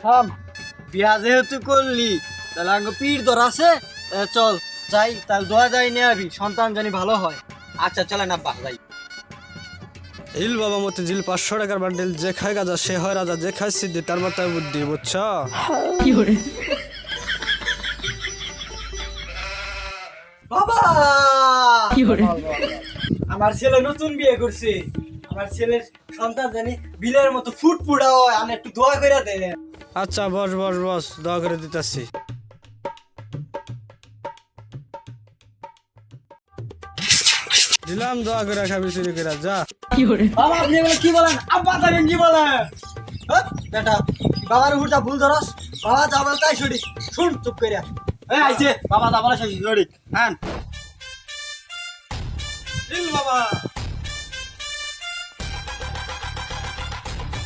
থাম, বিয়া যেহেতু করলি তাহলে আগে পীর ধর আছে, চল যাই, তাহলে দোয়া যাই নিয়ে আবি, সন্তান জানি ভালো হয়। আচ্ছা চলেন আব্বা যাই। ইল বাবা মতে জিল 500 টাকার বান্ডেল, যে খায় গাজা সে হয় রাজা, যে খায় সিদ্ধি তার মাথায় বুদ্ধি, বুঝছ? বাবা আমার ছেলে নতুন বিয়ে করছে, আমার ছেলের সন্তান জানি বিলের মতো ফুটফুটা হয়, আমি একটু দোয়া করে দেন। আচ্ছা বস বস বস, দোয়া করে দিতাছি। দিলাম দোয়া করে, খাবি চুরি করে যা। বাবা আপনি এগুলো কি বলেন, আব্বা জানেন কি বলেন? হ্যাঁ, বেটা বাবার উপরটা ভুল ধরস, বাবা যা বলে তাই সঠিক, শুন চুপ করে। এই আইছে বাবা যা বলে সেই সঠিক। হ্যাঁ ইল বাবা